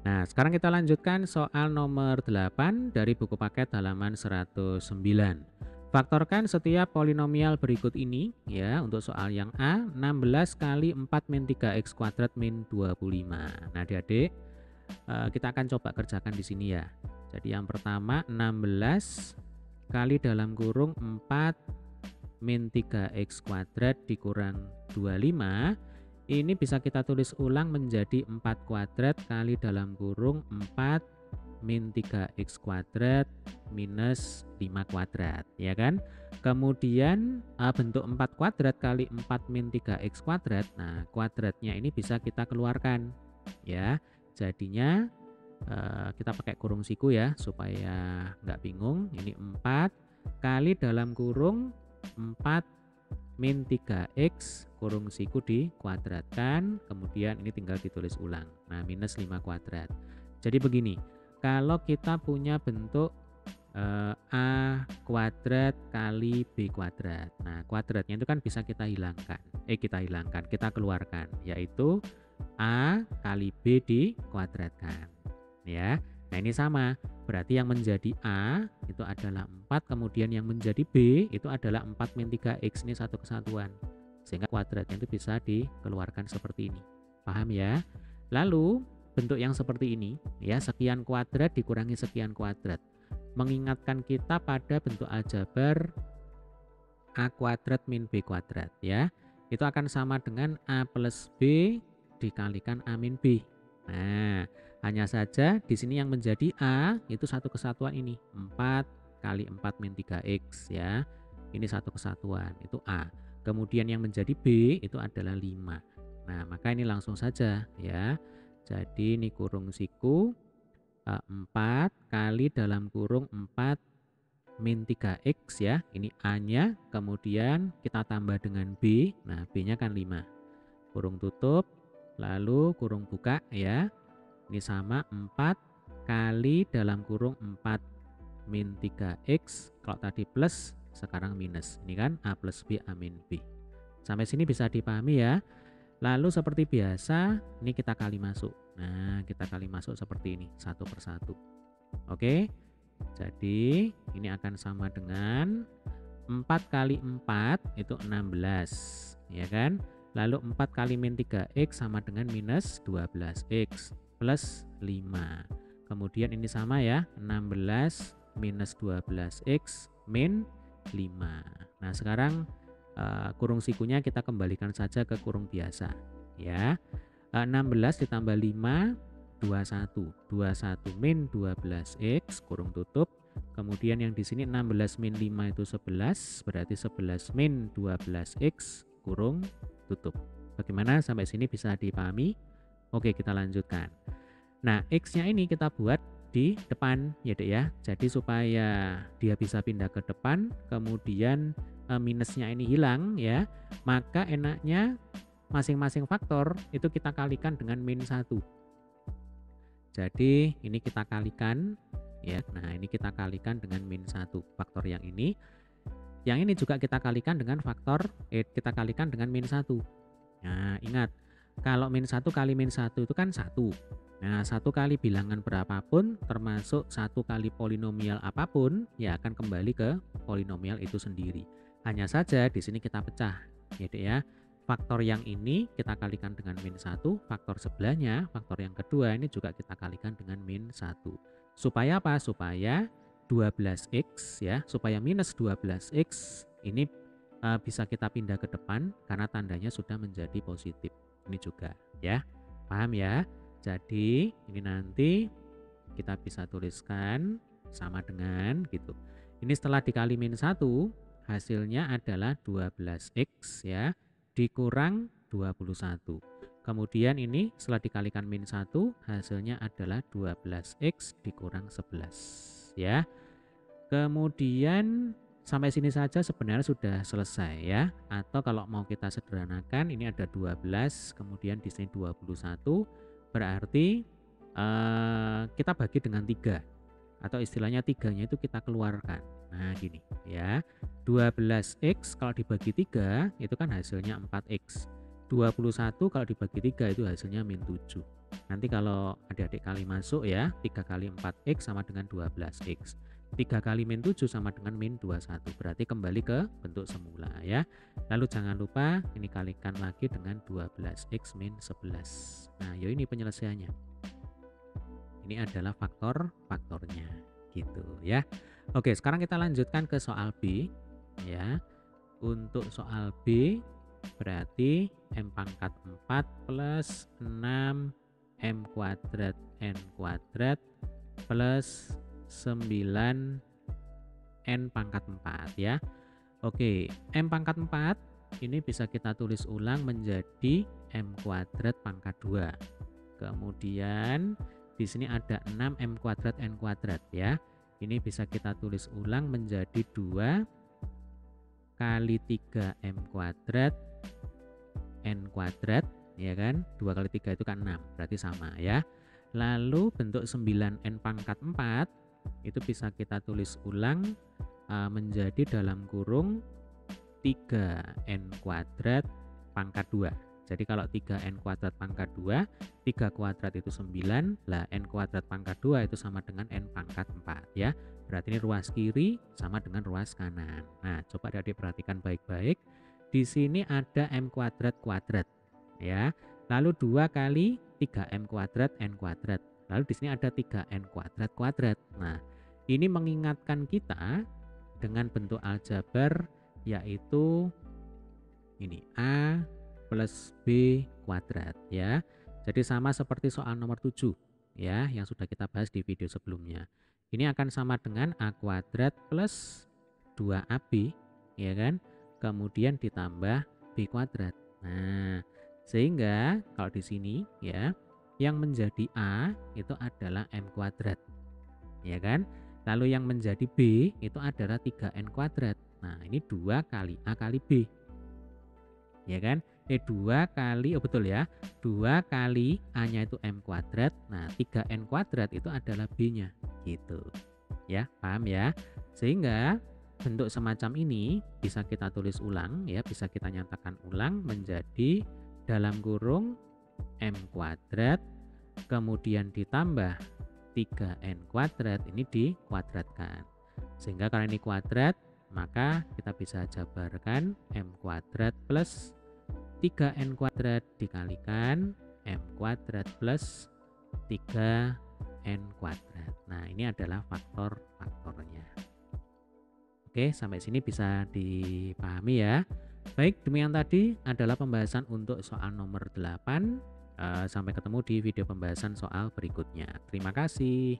Nah, sekarang kita lanjutkan soal nomor 8 dari buku paket halaman 109. Faktorkan setiap polinomial berikut ini ya. Untuk soal yang A, 16 kali 4 min 3x kuadrat min 25. Nah, adik-adik, kita akan coba kerjakan di sini ya. Jadi yang pertama 16 kali dalam kurung 4 min 3x kuadrat dikurang 25. Ini bisa kita tulis ulang menjadi 4 kuadrat kali dalam kurung 4 min 3x kuadrat minus 5 kuadrat, ya kan? Kemudian bentuk 4 kuadrat kali 4 min 3x kuadrat. Nah, kuadratnya ini bisa kita keluarkan, ya. Jadinya kita pakai kurung siku ya, supaya nggak bingung. Ini 4 kali dalam kurung 4 min 3x kurung siku dikuadratkan, kemudian ini tinggal ditulis ulang. Nah, minus 5 kuadrat. Jadi begini, kalau kita punya bentuk A kuadrat kali B kuadrat. Nah, kuadratnya itu kan bisa kita hilangkan. Kita keluarkan, yaitu A kali B dikuadratkan. Ya. Nah, ini sama. Berarti yang menjadi A itu adalah 4, kemudian yang menjadi B itu adalah 4 min 3x, ini satu kesatuan. Sehingga kuadratnya itu bisa dikeluarkan seperti ini. Paham ya? Lalu bentuk yang seperti ini ya, sekian kuadrat dikurangi sekian kuadrat, mengingatkan kita pada bentuk aljabar A kuadrat min B kuadrat ya. Itu akan sama dengan A plus B dikalikan A min B. Nah, hanya saja di sini yang menjadi A itu satu kesatuan ini, 4 kali 4 min 3x ya. Ini satu kesatuan, itu A. Kemudian yang menjadi B itu adalah 5. Nah, maka ini langsung saja ya. Jadi ini kurung siku 4 kali dalam kurung 4 min 3x ya. Ini A-nya, kemudian kita tambah dengan B. Nah, B-nya kan 5. Kurung tutup, lalu kurung buka ya. Ini sama 4 kali dalam kurung 4 min 3x. Kalau tadi plus, sekarang minus. Ini kan A plus B A min B. Sampai sini bisa dipahami ya. Lalu seperti biasa, ini kita kali masuk. Nah, kita kali masuk seperti ini, satu persatu. Oke, jadi ini akan sama dengan 4 kali 4 itu 16, ya kan? Lalu 4 kali min 3x sama dengan minus 12x plus 5. Kemudian ini sama ya, 16 minus 12x min 5. Nah, sekarang kurung sikunya kita kembalikan saja ke kurung biasa ya. 16 ditambah 5 21. 21 min 12x kurung tutup. Kemudian yang di sini 16 min 5 itu 11, berarti 11 min 12x kurung tutup. Bagaimana sampai sini bisa dipahami? Oke, kita lanjutkan. Nah, x-nya ini kita buat di depan ya, Dek ya. Jadi supaya dia bisa pindah ke depan, kemudian minusnya ini hilang ya, maka enaknya masing-masing faktor itu kita kalikan dengan min 1. Jadi ini kita kalikan ya. Nah, ini kita kalikan dengan min 1 faktor yang ini. Yang ini juga kita kalikan dengan kita kalikan dengan min 1. Nah, ingat, kalau min 1 kali min 1 itu kan 1. Nah, 1 kali bilangan berapapun termasuk 1 kali polinomial apapun ya akan kembali ke polinomial itu sendiri. Hanya saja di sini kita pecah ya, Dek ya. Faktor yang ini kita kalikan dengan min 1, faktor sebelahnya, faktor yang kedua ini juga kita kalikan dengan min 1. Supaya apa? Supaya 12x ya, supaya minus 12x ini bisa kita pindah ke depan karena tandanya sudah menjadi positif. Ini juga ya. Paham ya? Jadi ini nanti kita bisa tuliskan sama dengan gitu. Ini setelah dikali min 1, hasilnya adalah 12x ya dikurang 21. Kemudian ini setelah dikalikan min 1, hasilnya adalah 12x dikurang 11 ya. Kemudian sampai sini saja sebenarnya sudah selesai ya. Atau kalau mau kita sederhanakan, ini ada 12, kemudian di sini 21, berarti kita bagi dengan 3. Atau istilahnya 3-nya itu kita keluarkan. Nah, gini ya. 12x kalau dibagi 3 itu kan hasilnya 4x. 21 kalau dibagi 3 itu hasilnya min 7. Nanti kalau adik-adik kali masuk ya, 3 kali 4x sama dengan 12x. 3 kali min 7 sama dengan min 21. Berarti kembali ke bentuk semula ya. Lalu jangan lupa ini kalikan lagi dengan 12x min 11. Nah, ya ini penyelesaiannya. Ini adalah faktornya gitu ya. Oke, sekarang kita lanjutkan ke soal B ya. Untuk soal B berarti M pangkat 4 plus 6 M kuadrat N kuadrat plus 9 N pangkat 4 ya. Oke, M pangkat 4 ini bisa kita tulis ulang menjadi M kuadrat pangkat 2. Kemudian di sini ada 6 M kuadrat N kuadrat ya. Ini bisa kita tulis ulang menjadi 2 kali 3 M kuadrat N kuadrat ya kan. 2 kali 3 itu kan 6, berarti sama ya. Lalu bentuk 9N pangkat 4 itu bisa kita tulis ulang menjadi dalam kurung 3N kuadrat pangkat 2. Jadi kalau 3N kuadrat pangkat 2, 3 kuadrat itu 9, lah N kuadrat pangkat 2 itu sama dengan N pangkat 4 ya. Berarti ini ruas kiri sama dengan ruas kanan. Nah, coba adik perhatikan baik-baik. Di sini ada M kuadrat kuadrat ya. Lalu 2 kali 3M kuadrat N kuadrat. Lalu di sini ada 3N kuadrat kuadrat. Nah, ini mengingatkan kita dengan bentuk aljabar yaitu ini A plus B kuadrat ya. Jadi sama seperti soal nomor 7 ya yang sudah kita bahas di video sebelumnya. Ini akan sama dengan A kuadrat plus 2AB ya kan. Kemudian ditambah B kuadrat. Nah, sehingga kalau di sini ya yang menjadi A itu adalah M kuadrat. Ya kan? Lalu yang menjadi B itu adalah 3N kuadrat. Nah, ini 2 kali A kali B. Ya kan? 2 kali, oh betul ya, 2 kali A-nya itu M kuadrat. Nah, 3N kuadrat itu adalah B-nya. Gitu. Ya, paham ya? Sehingga bentuk semacam ini bisa kita tulis ulang ya, bisa kita nyatakan ulang menjadi dalam kurung M kuadrat kemudian ditambah 3N kuadrat ini dikuadratkan. Sehingga karena ini kuadrat, maka kita bisa jabarkan M kuadrat plus 3N kuadrat dikalikan M kuadrat plus 3N kuadrat. Nah, ini adalah faktornya. Oke, sampai sini bisa dipahami ya. Baik, demikian tadi adalah pembahasan untuk soal nomor 8. Sampai ketemu di video pembahasan soal berikutnya. Terima kasih.